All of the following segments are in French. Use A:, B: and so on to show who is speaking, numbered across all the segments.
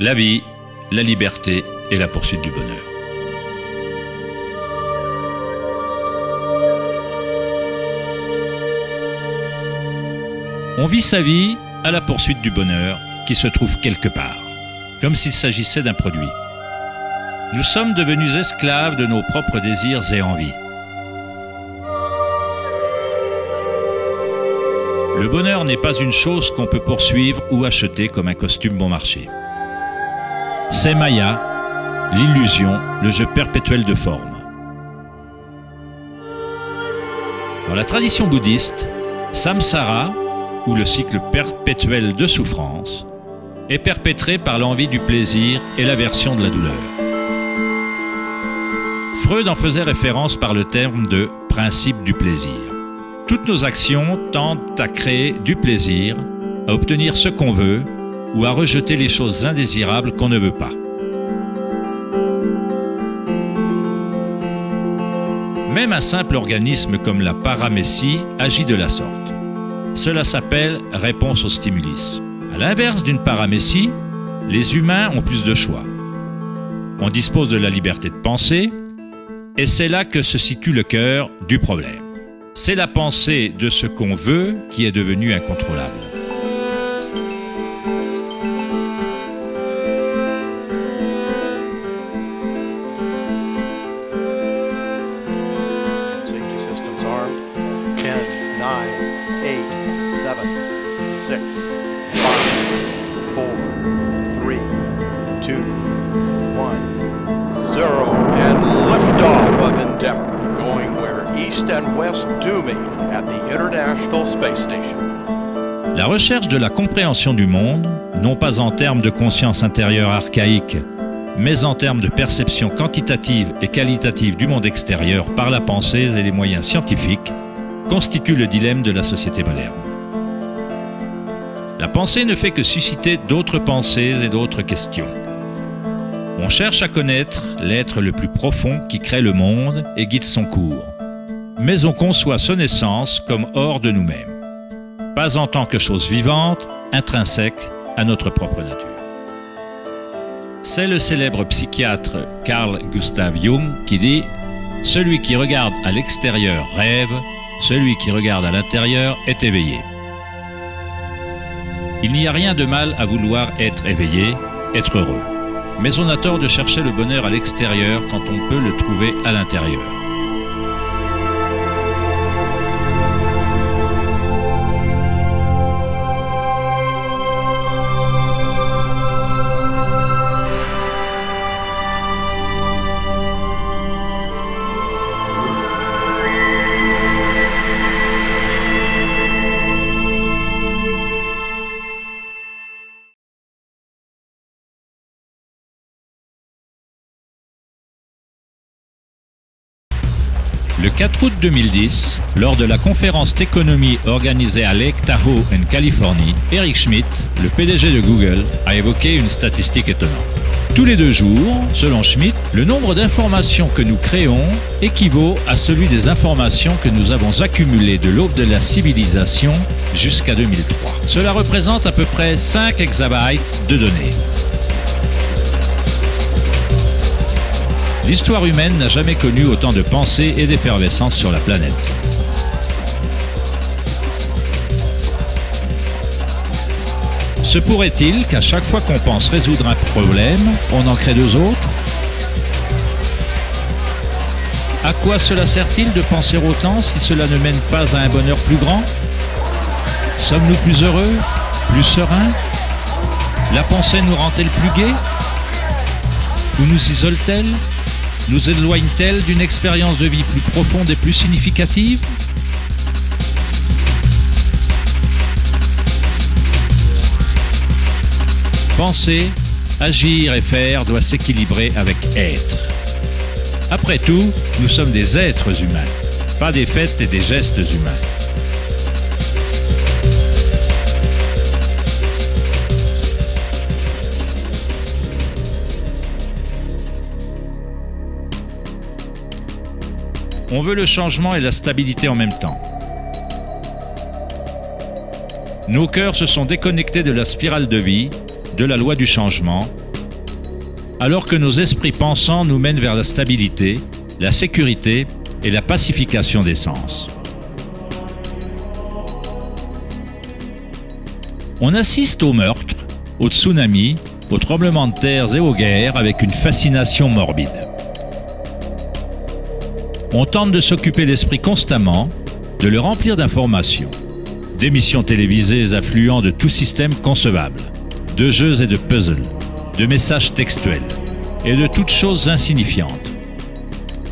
A: la vie, la liberté et la poursuite du bonheur. On vit sa vie à la poursuite du bonheur qui se trouve quelque part, comme s'il s'agissait d'un produit. Nous sommes devenus esclaves de nos propres désirs et envies. Le bonheur n'est pas une chose qu'on peut poursuivre ou acheter comme un costume bon marché. C'est Maya, l'illusion, le jeu perpétuel de formes. Dans la tradition bouddhiste, samsara, ou le cycle perpétuel de souffrance, est perpétré par l'envie du plaisir et l'aversion de la douleur. Freud en faisait référence par le terme de « principe du plaisir ». Toutes nos actions tendent à créer du plaisir, à obtenir ce qu'on veut ou à rejeter les choses indésirables qu'on ne veut pas. Même un simple organisme comme la paramécie agit de la sorte. Cela s'appelle réponse au stimulus. À l'inverse d'une paramécie, les humains ont plus de choix. On dispose de la liberté de penser, et c'est là que se situe le cœur du problème. C'est la pensée de ce qu'on veut qui est devenue incontrôlable.
B: Safety systems armed. 10, 9, 8, 7, 6, 5, 4, 3, 2, 1, 0, and liftoff of Endeavour, going where East and West do meet at the International Space Station.
A: La recherche de la compréhension du monde, non pas en termes de conscience intérieure archaïque, mais en termes de perception quantitative et qualitative du monde extérieur par la pensée et les moyens scientifiques, constitue le dilemme de la société moderne. La pensée ne fait que susciter d'autres pensées et d'autres questions. On cherche à connaître l'être le plus profond qui crée le monde et guide son cours. Mais on conçoit son essence comme hors de nous-mêmes, pas en tant que chose vivante, intrinsèque à notre propre nature. C'est le célèbre psychiatre Carl Gustav Jung qui dit « Celui qui regarde à l'extérieur rêve, celui qui regarde à l'intérieur est éveillé. » Il n'y a rien de mal à vouloir être éveillé, être heureux. Mais on a tort de chercher le bonheur à l'extérieur quand on peut le trouver à l'intérieur. Le 4 août 2010, lors de la conférence Techonomy organisée à Lake Tahoe en Californie, Eric Schmidt, le PDG de Google, a évoqué une statistique étonnante. Tous les 2 jours, selon Schmidt, le nombre d'informations que nous créons équivaut à celui des informations que nous avons accumulées de l'aube de la civilisation jusqu'à 2003. Cela représente à peu près 5 exabytes de données. L'histoire humaine n'a jamais connu autant de pensées et d'effervescence sur la planète. Se pourrait-il qu'à chaque fois qu'on pense résoudre un problème, on en crée 2 autres? À quoi cela sert-il de penser autant si cela ne mène pas à un bonheur plus grand? Sommes-nous plus heureux? Plus sereins? La pensée nous rend-elle plus gais? Ou nous isole-t-elle? Nous éloigne-t-elle d'une expérience de vie plus profonde et plus significative? Penser, agir et faire doit s'équilibrer avec être. Après tout, nous sommes des êtres humains, pas des faits et des gestes humains. On veut le changement et la stabilité en même temps. Nos cœurs se sont déconnectés de la spirale de vie, de la loi du changement, alors que nos esprits pensants nous mènent vers la stabilité, la sécurité et la pacification des sens. On assiste aux meurtres, aux tsunamis, aux tremblements de terre et aux guerres avec une fascination morbide. On tente de s'occuper l'esprit constamment, de le remplir d'informations, d'émissions télévisées affluent de tout système concevable, de jeux et de puzzles, de messages textuels et de toutes choses insignifiantes.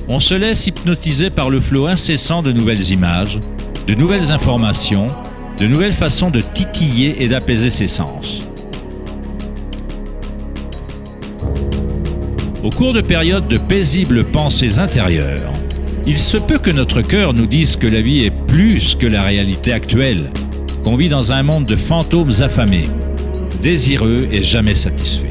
A: On se laisse hypnotiser par le flot incessant de nouvelles images, de nouvelles informations, de nouvelles façons de titiller et d'apaiser ses sens. Au cours de périodes de paisibles pensées intérieures, il se peut que notre cœur nous dise que la vie est plus que la réalité actuelle, qu'on vit dans un monde de fantômes affamés, désireux et jamais satisfaits.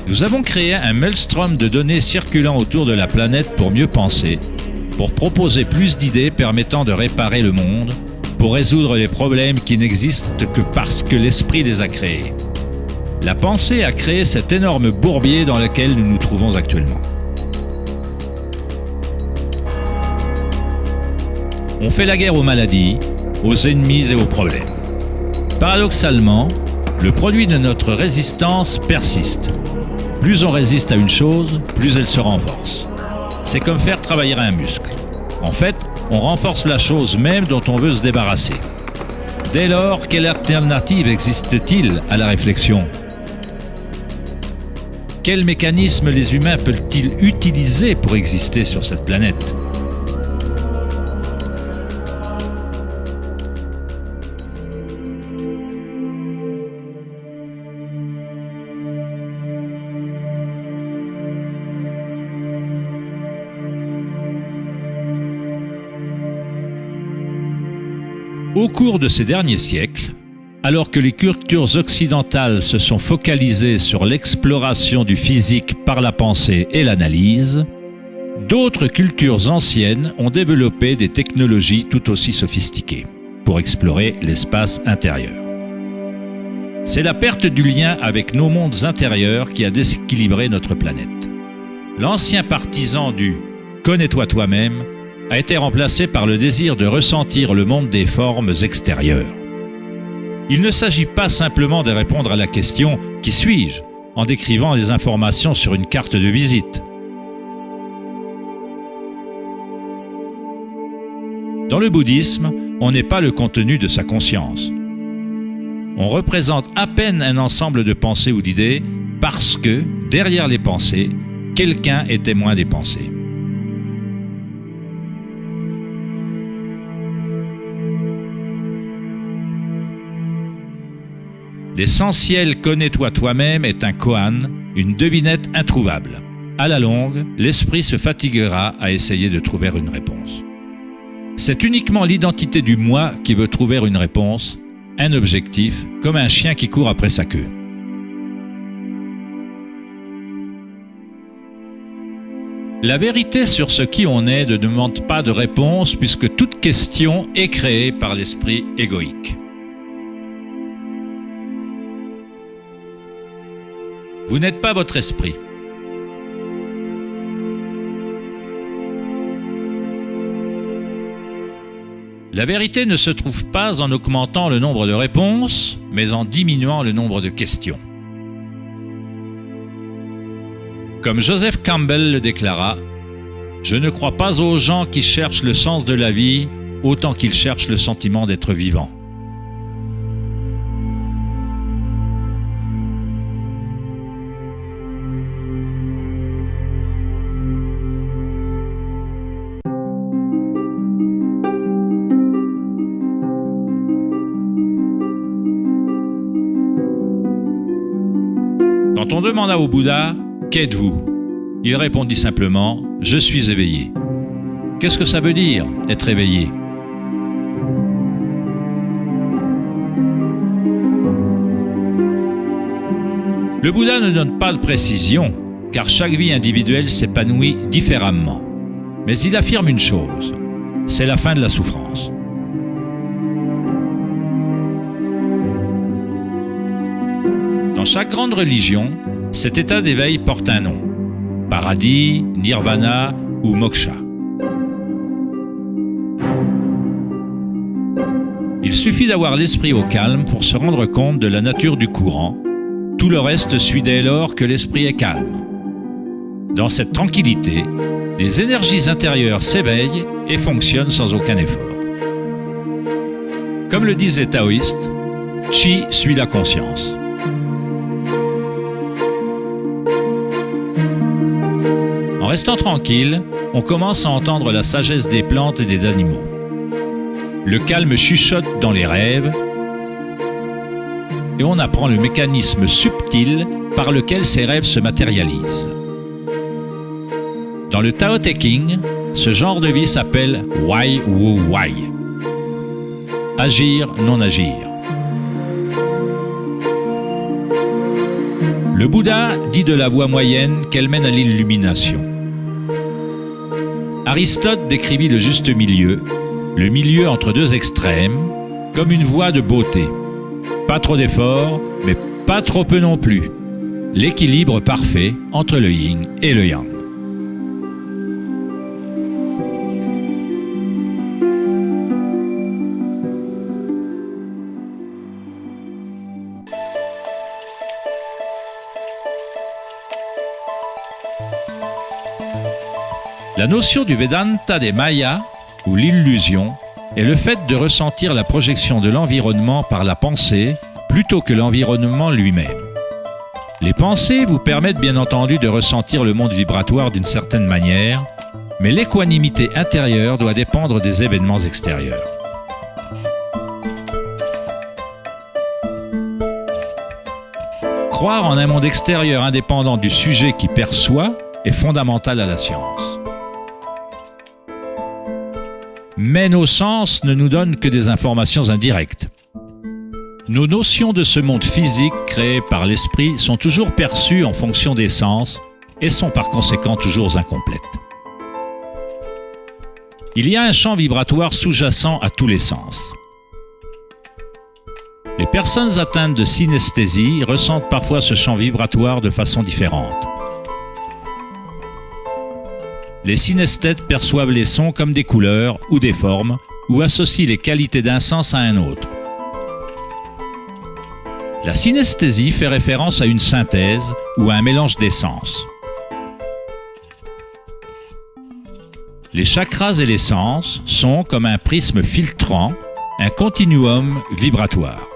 A: Nous avons créé un maelstrom de données circulant autour de la planète pour mieux penser, pour proposer plus d'idées permettant de réparer le monde, pour résoudre les problèmes qui n'existent que parce que l'esprit les a créés. La pensée a créé cet énorme bourbier dans lequel nous nous trouvons actuellement. On fait la guerre aux maladies, aux ennemis et aux problèmes. Paradoxalement, le produit de notre résistance persiste. Plus on résiste à une chose, plus elle se renforce. C'est comme faire travailler un muscle. En fait, on renforce la chose même dont on veut se débarrasser. Dès lors, quelle alternative existe-t-il à la réflexion ? Quels mécanismes les humains peuvent-ils utiliser pour exister sur cette planète ? Au cours de ces derniers siècles, alors que les cultures occidentales se sont focalisées sur l'exploration du physique par la pensée et l'analyse, d'autres cultures anciennes ont développé des technologies tout aussi sophistiquées pour explorer l'espace intérieur. C'est la perte du lien avec nos mondes intérieurs qui a déséquilibré notre planète. L'ancien partisan du « connais-toi toi-même » a été remplacé par le désir de ressentir le monde des formes extérieures. Il ne s'agit pas simplement de répondre à la question « Qui suis-je ?», en décrivant les informations sur une carte de visite. Dans le bouddhisme, on n'est pas le contenu de sa conscience. On représente à peine un ensemble de pensées ou d'idées parce que, derrière les pensées, quelqu'un est témoin des pensées. L'essentiel « connais-toi toi-même » est un koan, une devinette introuvable. À la longue, l'esprit se fatiguera à essayer de trouver une réponse. C'est uniquement l'identité du moi qui veut trouver une réponse, un objectif, comme un chien qui court après sa queue. La vérité sur ce qui on est ne demande pas de réponse puisque toute question est créée par l'esprit égoïque. Vous n'êtes pas votre esprit. La vérité ne se trouve pas en augmentant le nombre de réponses, mais en diminuant le nombre de questions. Comme Joseph Campbell le déclara, « Je ne crois pas aux gens qui cherchent le sens de la vie autant qu'ils cherchent le sentiment d'être vivant. » Quand on demanda au Bouddha « Qu'êtes-vous » il répondit simplement « Je suis éveillé ». Qu'est-ce que ça veut dire, être éveillé ? Le Bouddha ne donne pas de précision, car chaque vie individuelle s'épanouit différemment. Mais il affirme une chose, c'est la fin de la souffrance. Dans chaque grande religion, cet état d'éveil porte un nom. Paradis, nirvana ou moksha. Il suffit d'avoir l'esprit au calme pour se rendre compte de la nature du courant. Tout le reste suit dès lors que l'esprit est calme. Dans cette tranquillité, les énergies intérieures s'éveillent et fonctionnent sans aucun effort. Comme le disent les taoïstes, Qi suit la conscience. En restant tranquille, on commence à entendre la sagesse des plantes et des animaux. Le calme chuchote dans les rêves et on apprend le mécanisme subtil par lequel ces rêves se matérialisent. Dans le Tao Te Ching, ce genre de vie s'appelle Wai Wu Wai. Agir, non agir. Le Bouddha dit de la voie moyenne qu'elle mène à l'illumination. Aristote décrivit le juste milieu, le milieu entre deux extrêmes, comme une voie de beauté. Pas trop d'efforts, mais pas trop peu non plus. L'équilibre parfait entre le yin et le yang. La notion du Vedanta des Mayas, ou l'illusion, est le fait de ressentir la projection de l'environnement par la pensée plutôt que l'environnement lui-même. Les pensées vous permettent bien entendu de ressentir le monde vibratoire d'une certaine manière, mais l'équanimité intérieure doit dépendre des événements extérieurs. Croire en un monde extérieur indépendant du sujet qui perçoit est fondamental à la science. Mais nos sens ne nous donnent que des informations indirectes. Nos notions de ce monde physique créé par l'esprit sont toujours perçues en fonction des sens et sont par conséquent toujours incomplètes. Il y a un champ vibratoire sous-jacent à tous les sens. Les personnes atteintes de synesthésie ressentent parfois ce champ vibratoire de façon différente. Les synesthètes perçoivent les sons comme des couleurs ou des formes ou associent les qualités d'un sens à un autre. La synesthésie fait référence à une synthèse ou à un mélange des sens. Les chakras et les sens sont comme un prisme filtrant, un continuum vibratoire.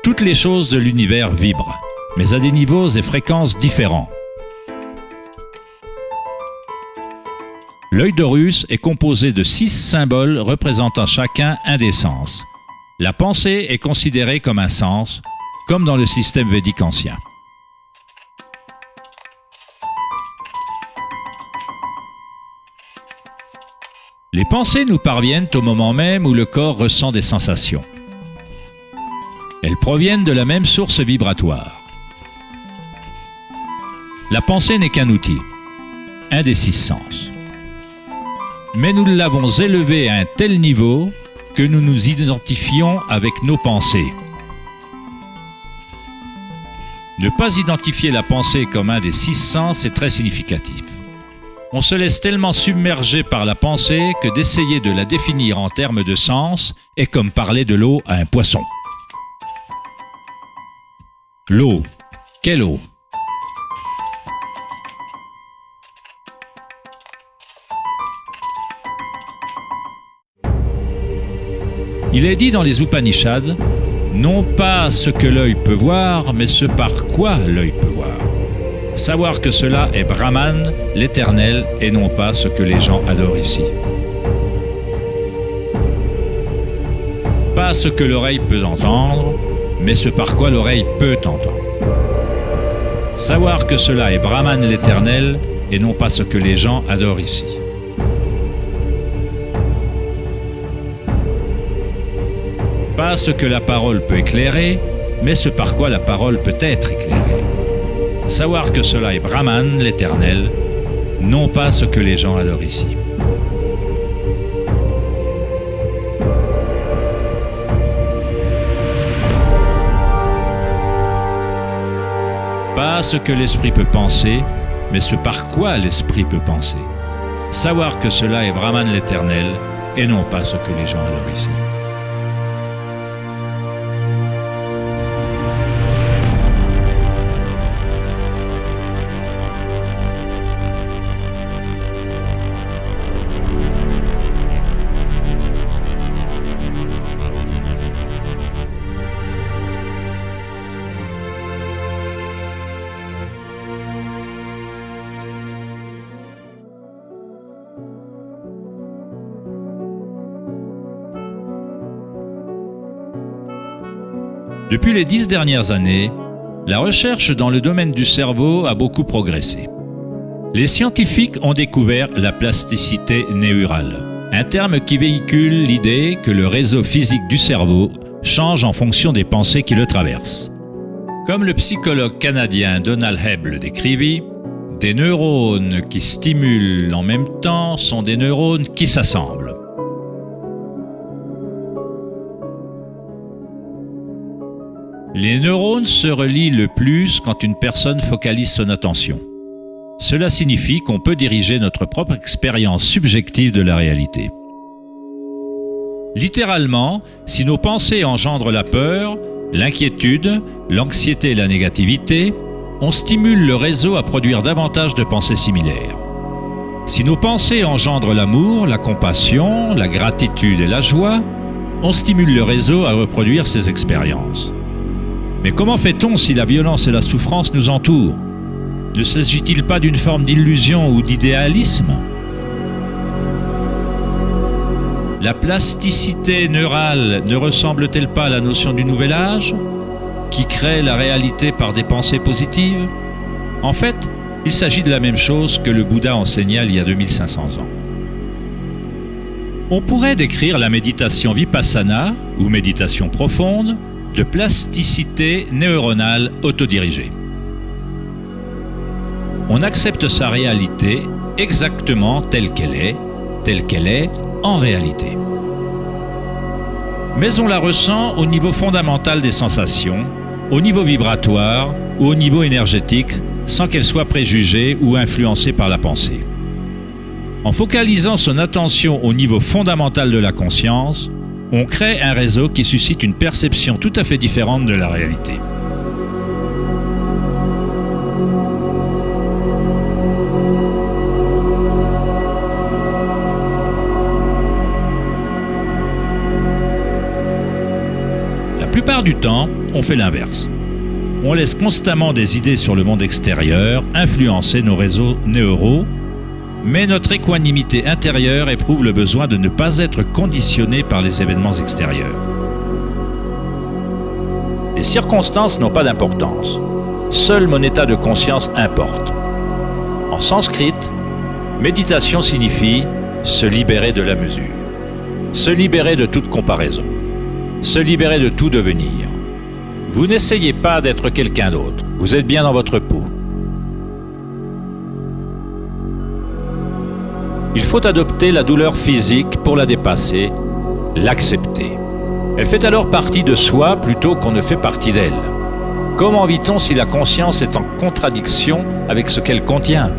A: Toutes les choses de l'univers vibrent, mais à des niveaux et fréquences différents. L'œil d'Horus est composé de 6 symboles représentant chacun un des sens. La pensée est considérée comme un sens, comme dans le système védique ancien. Les pensées nous parviennent au moment même où le corps ressent des sensations. Elles proviennent de la même source vibratoire. La pensée n'est qu'un outil, un des 6 sens. Mais nous l'avons élevé à un tel niveau que nous nous identifions avec nos pensées. Ne pas identifier la pensée comme un des 6 sens est très significatif. On se laisse tellement submerger par la pensée que d'essayer de la définir en termes de sens est comme parler de l'eau à un poisson. L'eau. Quelle eau ? Il est dit dans les Upanishads, non pas ce que l'œil peut voir, mais ce par quoi l'œil peut voir. Savoir que cela est Brahman, l'éternel, et non pas ce que les gens adorent ici. Pas ce que l'oreille peut entendre, mais ce par quoi l'oreille peut entendre. Savoir que cela est Brahman, l'éternel, et non pas ce que les gens adorent ici. Pas ce que la parole peut éclairer, mais ce par quoi la parole peut être éclairée. Savoir que cela est Brahman, l'éternel, non pas ce que les gens adorent ici. pas ce que l'esprit peut penser, mais ce par quoi l'esprit peut penser. Savoir que cela est Brahman l'Éternel, et non pas ce que les gens adorent ici. Depuis les 10 dernières années, la recherche dans le domaine du cerveau a beaucoup progressé. Les scientifiques ont découvert la plasticité neurale, un terme qui véhicule l'idée que le réseau physique du cerveau change en fonction des pensées qui le traversent. Comme le psychologue canadien Donald Hebb le décrivit, des neurones qui stimulent en même temps sont des neurones qui s'assemblent. Les neurones se relient le plus quand une personne focalise son attention. Cela signifie qu'on peut diriger notre propre expérience subjective de la réalité. Littéralement, si nos pensées engendrent la peur, l'inquiétude, l'anxiété et la négativité, on stimule le réseau à produire davantage de pensées similaires. Si nos pensées engendrent l'amour, la compassion, la gratitude et la joie, on stimule le réseau à reproduire ces expériences. Mais comment fait-on si la violence et la souffrance nous entourent? Ne s'agit-il pas d'une forme d'illusion ou d'idéalisme? La plasticité neurale ne ressemble-t-elle pas à la notion du nouvel âge, qui crée la réalité par des pensées positives? En fait, il s'agit de la même chose que le Bouddha enseigna il y a 2500 ans. On pourrait décrire la méditation vipassana, ou méditation profonde, de plasticité neuronale autodirigée. On accepte sa réalité exactement telle qu'elle est en réalité. Mais on la ressent au niveau fondamental des sensations, au niveau vibratoire ou au niveau énergétique, sans qu'elle soit préjugée ou influencée par la pensée. En focalisant son attention au niveau fondamental de la conscience, on crée un réseau qui suscite une perception tout à fait différente de la réalité. La plupart du temps, on fait l'inverse. On laisse constamment des idées sur le monde extérieur influencer nos réseaux neuraux, mais notre équanimité intérieure éprouve le besoin de ne pas être conditionné par les événements extérieurs. Les circonstances n'ont pas d'importance. Seul mon état de conscience importe. En sanskrit, méditation signifie se libérer de la mesure, se libérer de toute comparaison, se libérer de tout devenir. Vous n'essayez pas d'être quelqu'un d'autre, vous êtes bien dans votre peau. Il faut adopter la douleur physique pour la dépasser, l'accepter. Elle fait alors partie de soi plutôt qu'on ne fait partie d'elle. Comment vit-on si la conscience est en contradiction avec ce qu'elle contient ?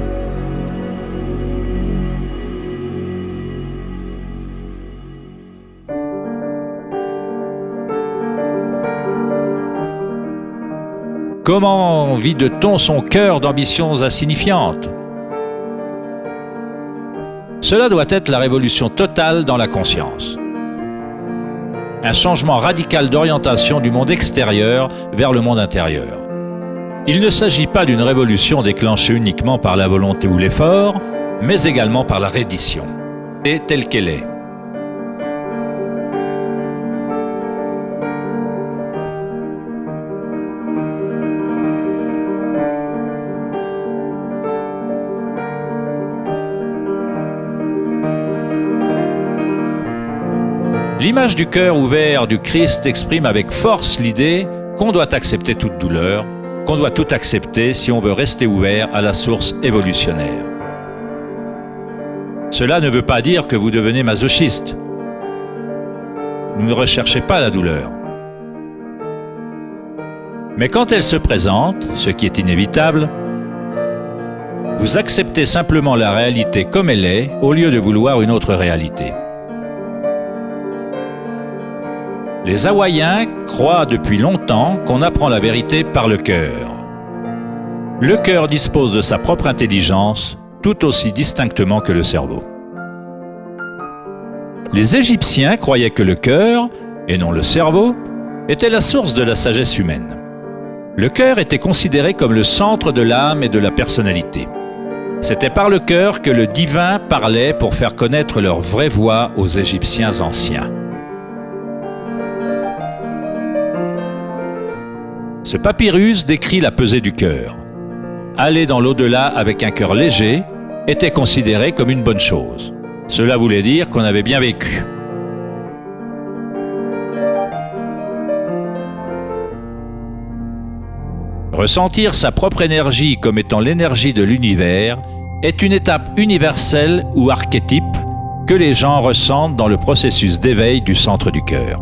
A: Comment vide-t-on son cœur d'ambitions insignifiantes ? Cela doit être la révolution totale dans la conscience. Un changement radical d'orientation du monde extérieur vers le monde intérieur. Il ne s'agit pas d'une révolution déclenchée uniquement par la volonté ou l'effort, mais également par la reddition, et telle qu'elle est. L'image du cœur ouvert du Christ exprime avec force l'idée qu'on doit accepter toute douleur, qu'on doit tout accepter si on veut rester ouvert à la source évolutionnaire. Cela ne veut pas dire que vous devenez masochiste. Vous ne recherchez pas la douleur. Mais quand elle se présente, ce qui est inévitable, vous acceptez simplement la réalité comme elle est au lieu de vouloir une autre réalité. Les Hawaïens croient depuis longtemps qu'on apprend la vérité par le cœur. Le cœur dispose de sa propre intelligence tout aussi distinctement que le cerveau. Les Égyptiens croyaient que le cœur, et non le cerveau, était la source de la sagesse humaine. Le cœur était considéré comme le centre de l'âme et de la personnalité. C'était par le cœur que le divin parlait pour faire connaître leur vraie voix aux Égyptiens anciens. Ce papyrus décrit la pesée du cœur. Aller dans l'au-delà avec un cœur léger était considéré comme une bonne chose. Cela voulait dire qu'on avait bien vécu. Ressentir sa propre énergie comme étant l'énergie de l'univers est une étape universelle ou archétype que les gens ressentent dans le processus d'éveil du centre du cœur.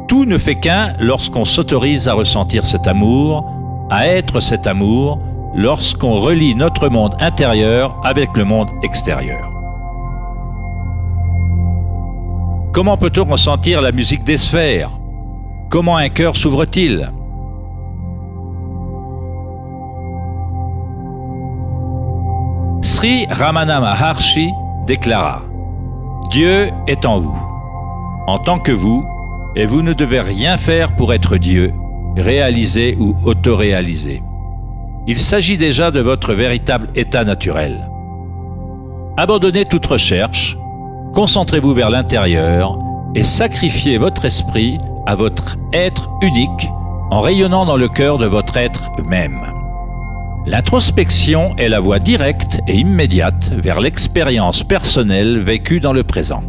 A: Tout ne fait qu'un lorsqu'on s'autorise à ressentir cet amour, à être cet amour, lorsqu'on relie notre monde intérieur avec le monde extérieur. Comment peut-on ressentir la musique des sphères? Comment un cœur s'ouvre-t-il? Sri Ramana Maharshi déclara « Dieu est en vous, en tant que vous, et vous ne devez rien faire pour être Dieu, réalisé ou autoréalisé. Il s'agit déjà de votre véritable état naturel. Abandonnez toute recherche, concentrez-vous vers l'intérieur et sacrifiez votre esprit à votre être unique en rayonnant dans le cœur de votre être même. L'introspection est la voie directe et immédiate vers l'expérience personnelle vécue dans le présent.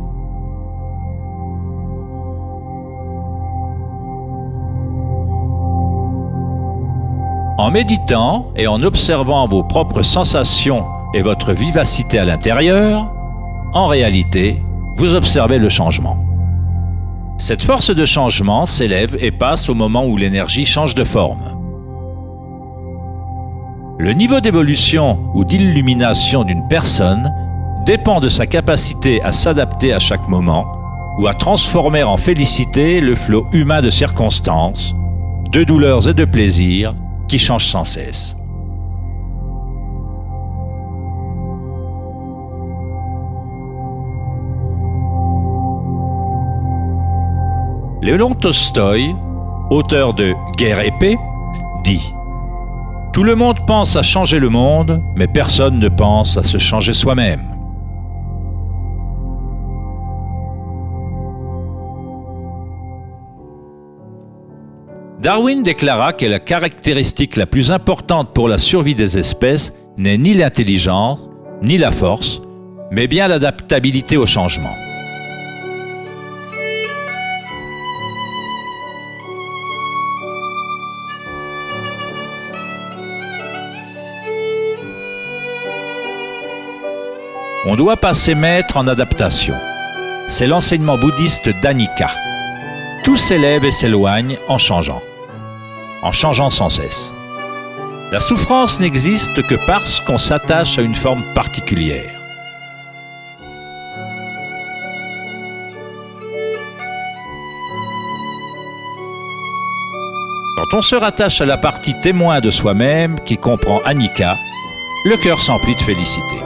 A: En méditant et en observant vos propres sensations et votre vivacité à l'intérieur, en réalité, vous observez le changement. Cette force de changement s'élève et passe au moment où l'énergie change de forme. Le niveau d'évolution ou d'illumination d'une personne dépend de sa capacité à s'adapter à chaque moment ou à transformer en félicité le flot humain de circonstances, de douleurs et de plaisirs qui changent sans cesse. Léon Tolstoï, auteur de Guerre et paix, dit « Tout le monde pense à changer le monde, mais personne ne pense à se changer soi-même. » Darwin déclara que la caractéristique la plus importante pour la survie des espèces n'est ni l'intelligence, ni la force, mais bien l'adaptabilité au changement. On ne doit pas s'émettre en adaptation. C'est l'enseignement bouddhiste d'Anika. Tout s'élève et s'éloigne en changeant sans cesse. La souffrance n'existe que parce qu'on s'attache à une forme particulière. Quand on se rattache à la partie témoin de soi-même qui comprend Anika, le cœur s'emplit de félicité.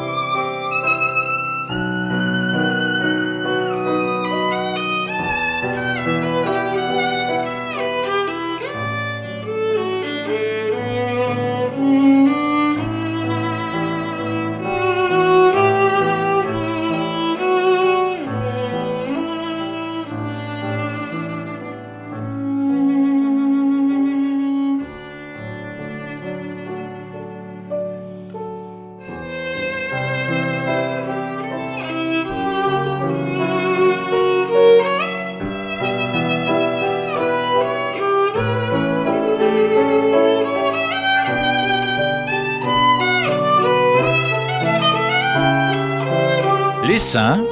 A: Les saints,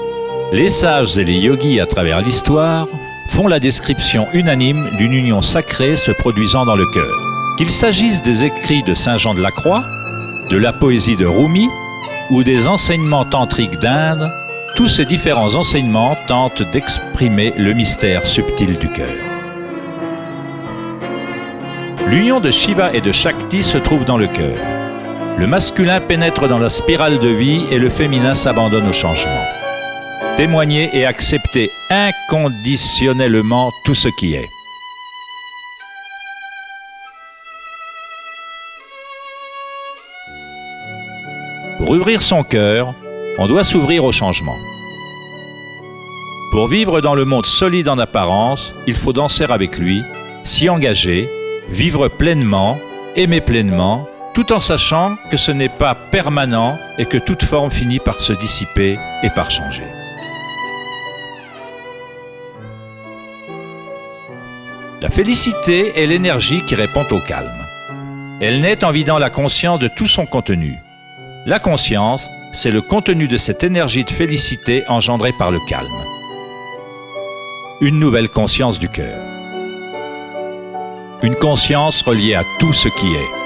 A: les sages et les yogis à travers l'histoire font la description unanime d'une union sacrée se produisant dans le cœur. Qu'il s'agisse des écrits de Saint Jean de la Croix, de la poésie de Rumi ou des enseignements tantriques d'Inde, tous ces différents enseignements tentent d'exprimer le mystère subtil du cœur. L'union de Shiva et de Shakti se trouve dans le cœur. Le masculin pénètre dans la spirale de vie et le féminin s'abandonne au changement. Témoigner et accepter inconditionnellement tout ce qui est. Pour ouvrir son cœur, on doit s'ouvrir au changement. Pour vivre dans le monde solide en apparence, il faut danser avec lui, s'y engager, vivre pleinement, aimer pleinement, tout en sachant que ce n'est pas permanent et que toute forme finit par se dissiper et par changer. La félicité est l'énergie qui répond au calme. Elle naît en vidant la conscience de tout son contenu. La conscience, c'est le contenu de cette énergie de félicité engendrée par le calme. Une nouvelle conscience du cœur. Une conscience reliée à tout ce qui est.